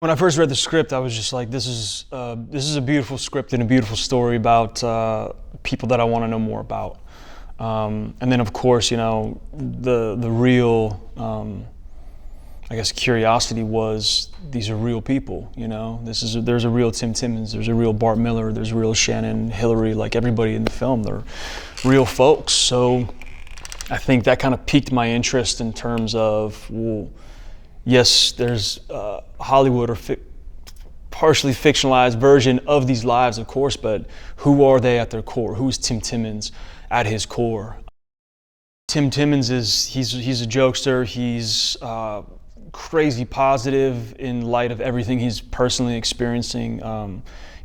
When I first read the script, I was just like, this is a beautiful script and a beautiful story about people that I want to know more about. And then, of course, you know, the real, I guess, curiosity was these are real people. You know, there's a real Tim Timmons, there's a real Bart, Millard, there's a real Shannon, Hillary, like everybody in the film, they're real folks. So I think that kind of piqued my interest in terms of, well, yes, there's Hollywood or partially fictionalized version of these lives, of course, but who are they at their core? Who's Tim Timmons at his core? Tim Timmons he's a jokester. He's crazy positive in light of everything he's personally experiencing,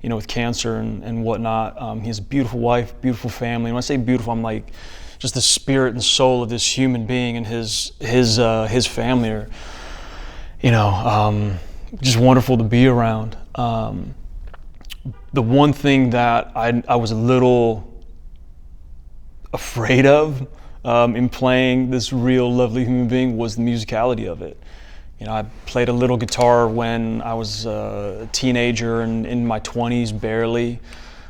you know, with cancer and whatnot. He has a beautiful wife, beautiful family. And when I say beautiful, I'm like just the spirit and soul of this human being, and his family are, you know, just wonderful to be around. The one thing that I was a little afraid of in playing this real lovely human being was the musicality of it. You know, I played a little guitar when I was a teenager and in my 20s, barely.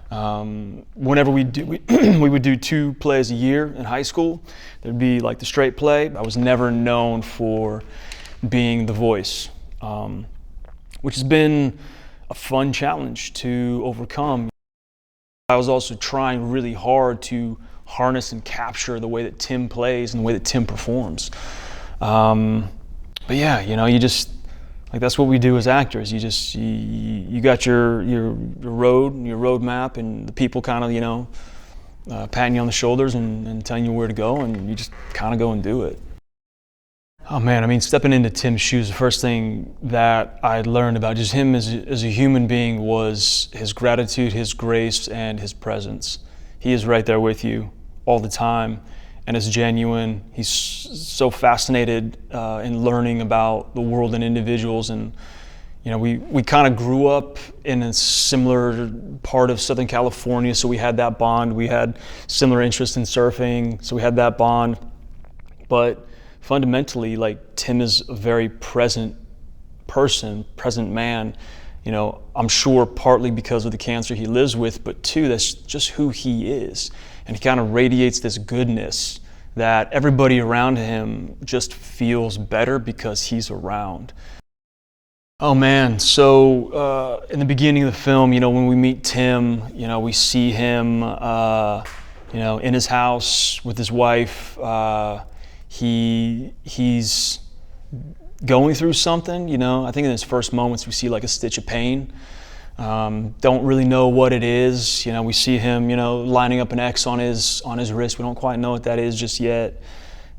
Whenever we would do 2 plays a year in high school. There'd be like the straight play. I was never known for being the voice, which has been a fun challenge to overcome. I was also trying really hard to harness and capture the way that Tim plays and the way that Tim performs. But yeah, you know, you just, like, that's what we do as actors. You got your road map, and the people kind of, you know, patting you on the shoulders and telling you where to go, and you just kind of go and do it. Oh man, I mean, stepping into Tim's shoes, the first thing that I learned about just him as a human being was his gratitude, his grace, and his presence. He is right there with you all the time, and it's genuine. He's so fascinated in learning about the world and individuals, and you know, we kind of grew up in a similar part of Southern California, so we had that bond. We had similar interest in surfing, so we had that bond. But fundamentally, like, Tim is a very present person, present man. You know, I'm sure partly because of the cancer he lives with, but two, that's just who he is. And he kind of radiates this goodness that everybody around him just feels better because he's around. Oh man, so in the beginning of the film, you know, when we meet Tim, you know, we see him, you know, in his house with his wife. He's going through something, you know. I think in his first moments we see like a stitch of pain. Don't really know what it is. You know, we see him, you know, lining up an X on his wrist. We don't quite know what that is just yet.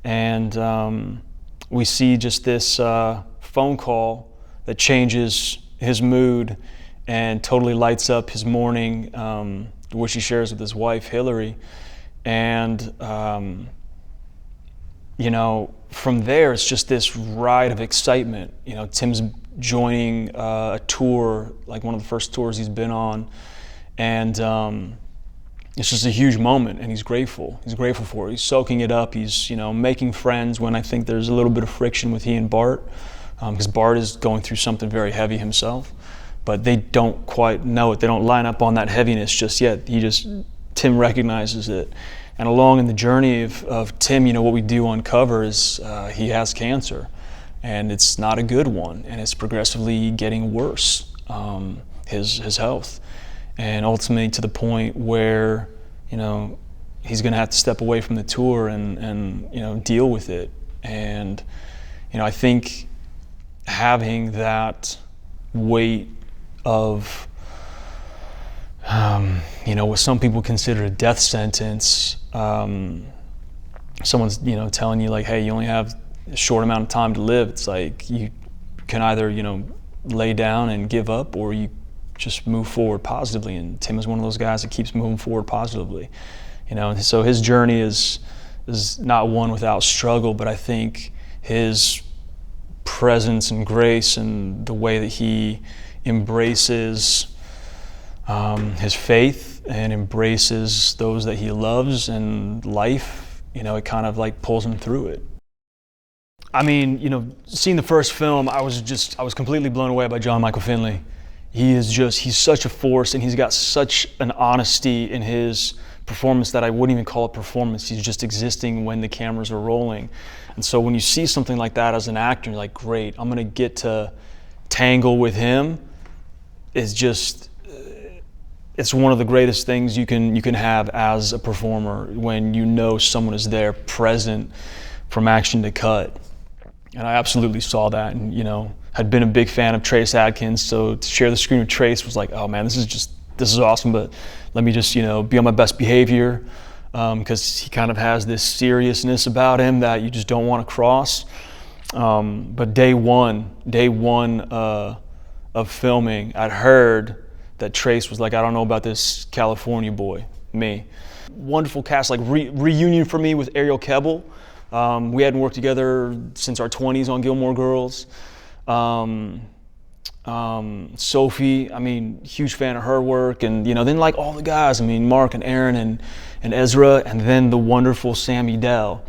And we see just this phone call that changes his mood and totally lights up his morning, which he shares with his wife, Hillary. And you know, from there, it's just this ride of excitement. You know, Tim's joining a tour, like one of the first tours he's been on, and it's just a huge moment, and he's grateful. He's grateful for it. He's soaking it up. He's, you know, making friends when I think there's a little bit of friction with he and Bart, because Bart is going through something very heavy himself, but they don't quite know it. They don't line up on that heaviness just yet. Tim recognizes it. And along in the journey of Tim, you know, what we do uncover is he has cancer, and it's not a good one, and it's progressively getting worse, his health, and ultimately to the point where, you know, he's going to have to step away from the tour and you know, deal with it. And you know, I think having that weight of you know, what some people consider a death sentence, someone's, you know, telling you like, hey, you only have a short amount of time to live. It's like you can either, you know, lay down and give up, or you just move forward positively. And Tim is one of those guys that keeps moving forward positively, you know. And so his journey is not one without struggle, but I think his presence and grace and the way that he embraces his faith and embraces those that he loves and life, you know, it kind of like pulls him through it. I mean, you know, seeing the first film, I was completely blown away by John Michael Finley. He's such a force, and he's got such an honesty in his performance that I wouldn't even call it performance. He's just existing when the cameras are rolling. And so when you see something like that as an actor, you're like, great, I'm gonna get to tangle with him. It's one of the greatest things you can have as a performer, when you know someone is there, present from action to cut. And I absolutely saw that, and you know, had been a big fan of Trace Adkins, so to share the screen with Trace was like, oh man, this is awesome, but let me just, you know, be on my best behavior, because he kind of has this seriousness about him that you just don't want to cross. But day one of filming, I'd heard that Trace was like, I don't know about this California boy, me. Wonderful cast, like reunion for me with Arielle Kebbel. We hadn't worked together since our 20s on Gilmore Girls. Sophie, I mean, huge fan of her work, and you know, then like all the guys, I mean, Mark and Aaron and Ezra, and then the wonderful Sammy Dell.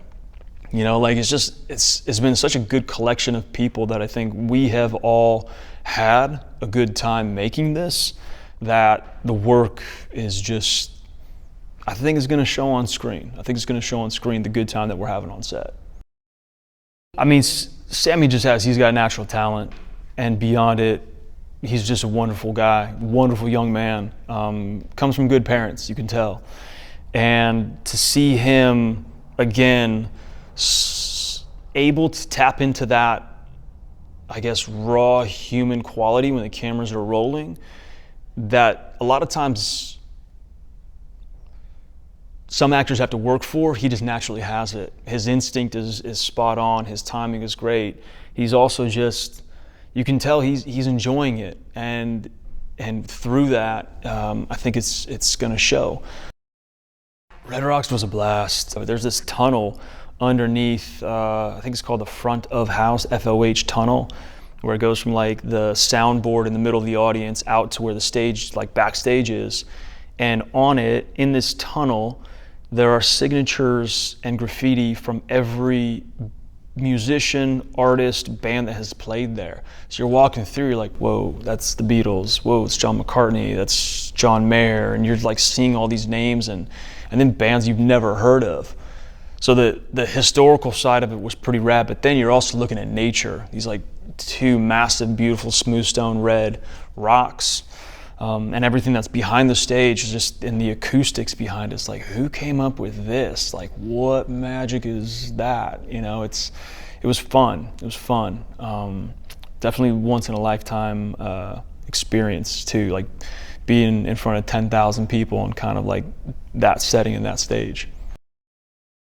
You know, like it's been such a good collection of people that I think we have all had a good time making this, that the work is just, I think it's going to show on screen. I think it's going to show on screen the good time that we're having on set. I mean, Sammy he's got natural talent, and beyond it, he's just a wonderful guy, wonderful young man. Comes from good parents, you can tell. And to see him again, able to tap into that, I guess, raw human quality when the cameras are rolling, that a lot of times some actors have to work for, he just naturally has it. His instinct is spot on, his timing is great. He's also just, you can tell he's enjoying it, and through that, I think it's gonna show. Red Rocks was a blast. There's this tunnel underneath, I think it's called the front of house, FOH tunnel, where it goes from like the soundboard in the middle of the audience out to where the stage, like backstage is. And on it, in this tunnel, there are signatures and graffiti from every musician, artist, band that has played there. So you're walking through, you're like, whoa, that's the Beatles, whoa, it's John McCartney, that's John Mayer, and you're like seeing all these names and then bands you've never heard of. So the historical side of it was pretty rad, but then you're also looking at nature, these like two massive, beautiful, smooth stone red rocks. And everything that's behind the stage is just in the acoustics behind us. Like, who came up with this? Like, what magic is that? You know, it was fun. It was fun. Definitely once in a lifetime experience too. Like being in front of 10,000 people and kind of like that setting and that stage.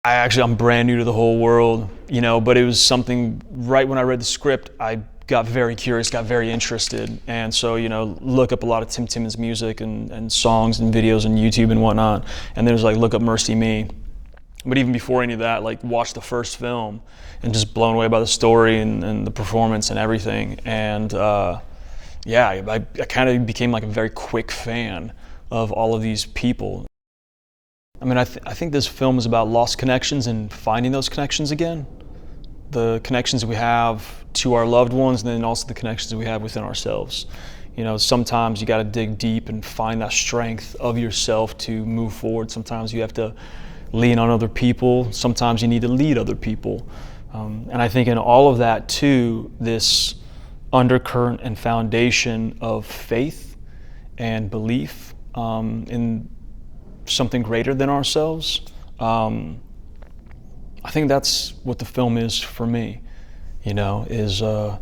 I'm brand new to the whole world, you know, but it was something, right when I read the script, I got very curious, got very interested. And so, you know, look up a lot of Tim Timmons music and songs and videos on YouTube and whatnot. And then it was like, look up MercyMe. But even before any of that, like watch the first film and just blown away by the story and the performance and everything. And yeah, I kind of became like a very quick fan of all of these people. I mean, I think this film is about lost connections and finding those connections again. The connections that we have to our loved ones, and then also the connections that we have within ourselves. You know, sometimes you got to dig deep and find that strength of yourself to move forward. Sometimes you have to lean on other people. Sometimes you need to lead other people. And I think in all of that too, this undercurrent and foundation of faith and belief in something greater than ourselves. I think that's what the film is for me, you know, is there's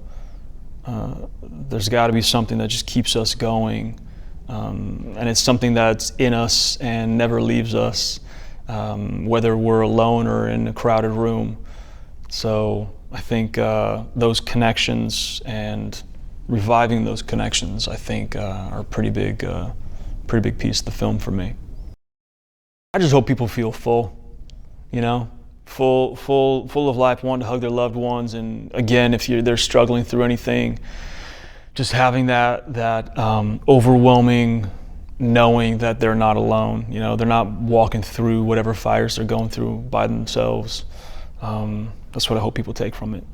got to be something that just keeps us going, and it's something that's in us and never leaves us, whether we're alone or in a crowded room. So I think those connections and reviving those connections, I think, are a pretty big piece of the film for me. I just hope people feel full, you know, full of life, wanting to hug their loved ones. And again, if they're struggling through anything, just having that overwhelming knowing that they're not alone. You know, they're not walking through whatever fires they're going through by themselves. That's what I hope people take from it.